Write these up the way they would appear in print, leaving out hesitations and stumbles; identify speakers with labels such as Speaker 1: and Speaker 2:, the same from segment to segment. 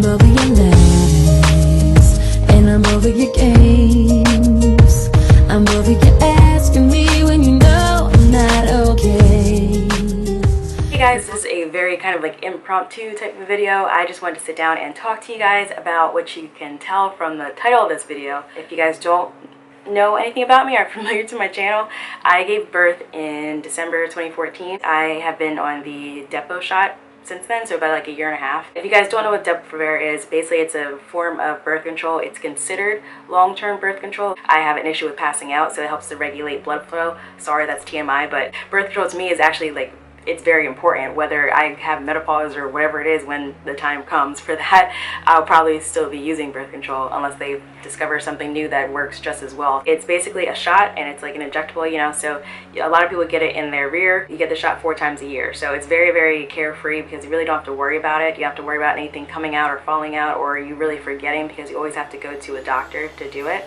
Speaker 1: I'm over your lies, and I'm over your games. I'm over you asking me when you know I'm not okay.
Speaker 2: Hey guys, this is a very kind of like impromptu type of video. I just wanted to sit down and talk to you guys about what you can tell from the title of this video. If you guys don't know anything about me or are familiar to my channel, I gave birth in December 2014. I have been on the Depo shot since then, so about like a year and a half. If you guys don't know what Depo Provera is, basically it's a form of birth control. It's considered long-term birth control. I have an issue with passing out, so it helps to regulate blood flow. Sorry, that's TMI, but birth control to me is actually like, it's very important. Whether I have menopause or whatever it is when the time comes for that, I'll probably still be using birth control unless they discover something new that works just as well. It's basically a shot and it's like an injectable, you know, so a lot of people get it in their rear. You get the shot 4 times a year. So it's very, very carefree because you really don't have to worry about it. You have to worry about anything coming out or falling out, or you really forgetting, because you always have to go to a doctor to do it.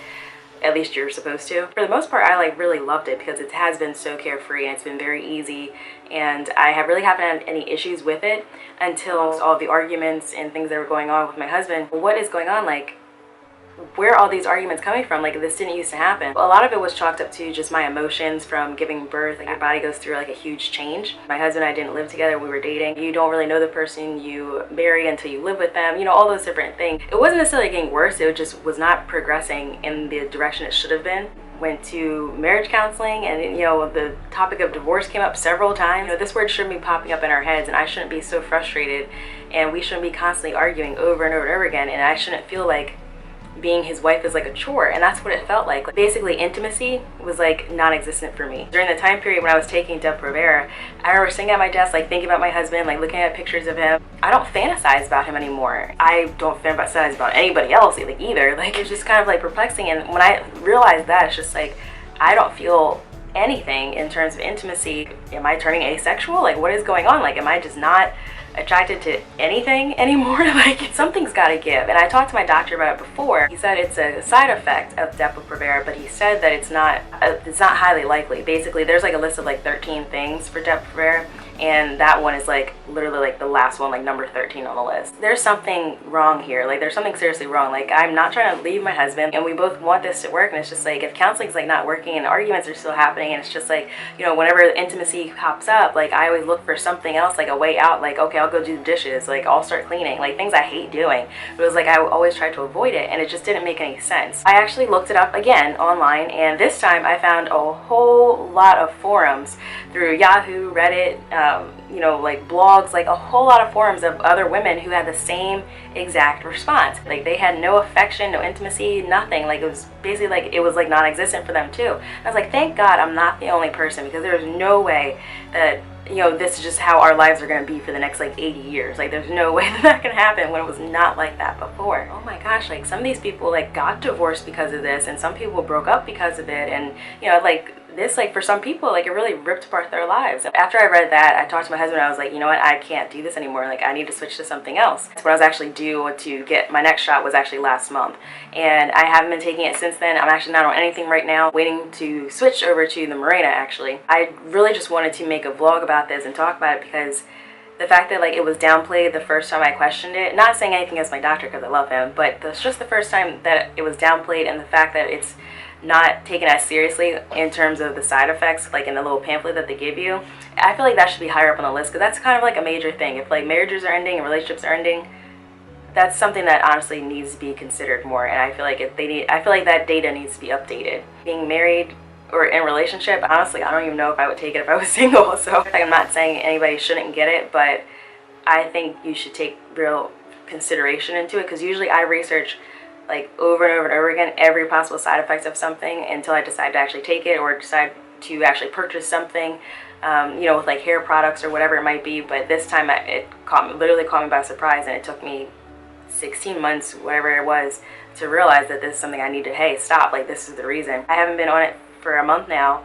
Speaker 2: At least you're supposed to. For the most part, I like really loved it because it has been so carefree and it's been very easy, and I have really haven't had any issues with it until all the arguments and things that were going on with my husband. What is going on? Like, where are all these arguments coming from? Like, this didn't used to happen. A lot of it was chalked up to just my emotions from giving birth. Like, your body goes through like a huge change. My husband and I didn't live together, we were dating. You don't really know the person you marry until you live with them, you know, all those different things. It wasn't necessarily getting worse, it just was not progressing in the direction it should have been. Went to marriage counseling, and you know, the topic of divorce came up several times. You know, this word shouldn't be popping up in our heads, and I shouldn't be so frustrated, and we shouldn't be constantly arguing over and over and over again, and I shouldn't feel like being his wife is like a chore. And that's what it felt like. Basically, intimacy was like non-existent for me. During the time period when I was taking Depo Provera, I remember sitting at my desk like thinking about my husband, like looking at pictures of him. I don't fantasize about him anymore. I don't fantasize about anybody else like either. Like, it's just kind of like perplexing. And when I realized that, it's just like, I don't feel anything in terms of intimacy. Am I turning asexual? Like, what is going on? Like, am I just not attracted to anything anymore? Like, something's got to give. And I talked to my doctor about it before. He said it's a side effect of Depo Provera, but he said that it's not highly likely. Basically, there's like a list of like 13 things for Depo Provera, and that one is like literally like the last one, like number 13 on the list. There's something wrong here. Like, there's something seriously wrong. Like, I'm not trying to leave my husband, and we both want this to work, and it's just like, if counseling's like not working and arguments are still happening, and it's just like, you know, whenever intimacy pops up, like, I always look for something else, like a way out. Like, okay, I'll go do the dishes, like I'll start cleaning, like things I hate doing. But it was like I always tried to avoid it, and it just didn't make any sense. I actually looked it up again online, and this time I found a whole lot of forums through Yahoo, Reddit, you know, like blogs, like a whole lot of forums of other women who had the same exact response. Like, they had no affection, no intimacy, nothing. Like, it was basically like it was like non-existent for them too. And I was like, thank God I'm not the only person, because there's no way that, you know, this is just how our lives are going to be for the next like 80 years. Like, there's no way that can happen when it was not like that before. Oh my gosh, like some of these people like got divorced because of this, and some people broke up because of it, and you know, like this, like for some people, like it really ripped apart their lives. After I read that, I talked to my husband, and I was like, you know what, I can't do this anymore. Like, I need to switch to something else. So when I was actually due to get my next shot was actually last month, and I haven't been taking it since then. I'm actually not on anything right now, waiting to switch over to the Mirena actually. I really just wanted to make a vlog about this and talk about it, because the fact that like it was downplayed the first time I questioned it, not saying anything against my doctor because I love him, but it's just the first time that it was downplayed, and the fact that it's not taken as seriously in terms of the side effects, like in the little pamphlet that they give you. I feel like that should be higher up on the list, because that's kind of like a major thing. If like marriages are ending and relationships are ending, that's something that honestly needs to be considered more. And I feel like I feel like that data needs to be updated. Being married or in a relationship, honestly, I don't even know if I would take it if I was single. So like, I'm not saying anybody shouldn't get it, but I think you should take real consideration into it, because usually I research like over and over and over again every possible side effects of something until I decide to actually take it or decide to actually purchase something, you know, with like hair products or whatever it might be. But this time it literally caught me by surprise, and it took me 16 months, whatever it was, to realize that this is something I need to, hey, stop, like this is the reason. I haven't been on it for a month now.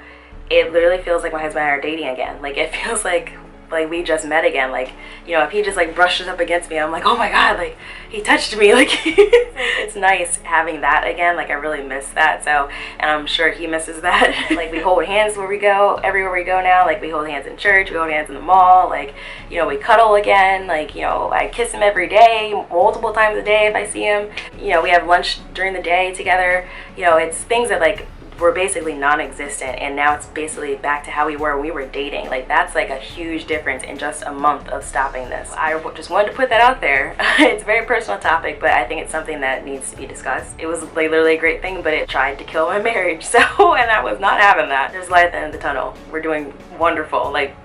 Speaker 2: It literally feels like my husband and I are dating again. Like, it feels like like we just met again. Like, you know, if he just like brushes up against me, I'm like, oh my god, like he touched me. Like it's nice having that again. Like I really miss that. So, and I'm sure he misses that. Like we hold hands where we go, everywhere we go now. Like we hold hands in church, we hold hands in the mall. Like, you know, we cuddle again. Like, you know, I kiss him every day, multiple times a day if I see him. You know, we have lunch during the day together. You know, it's things that like were basically non-existent, and now it's basically back to how we were when we were dating. Like that's like a huge difference in just a month of stopping this. I just wanted to put that out there. It's a very personal topic, but I think it's something that needs to be discussed. It was like literally a great thing, but it tried to kill my marriage. So, and I was not having that. There's light at the end of the tunnel. We're doing wonderful, like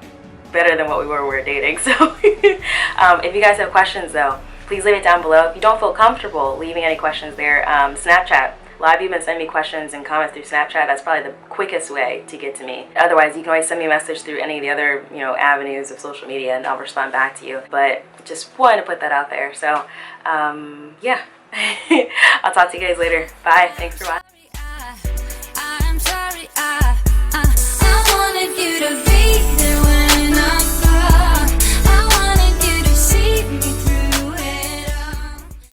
Speaker 2: better than what we were when we were dating. So if you guys have questions though, please leave it down below. If you don't feel comfortable leaving any questions there, Snapchat. A lot of you have been sending me questions and comments through Snapchat. That's probably the quickest way to get to me. Otherwise, you can always send me a message through any of the other, you know, avenues of social media, and I'll respond back to you. But just wanted to put that out there. So, yeah. I'll talk to you guys later. Bye. Thanks for watching.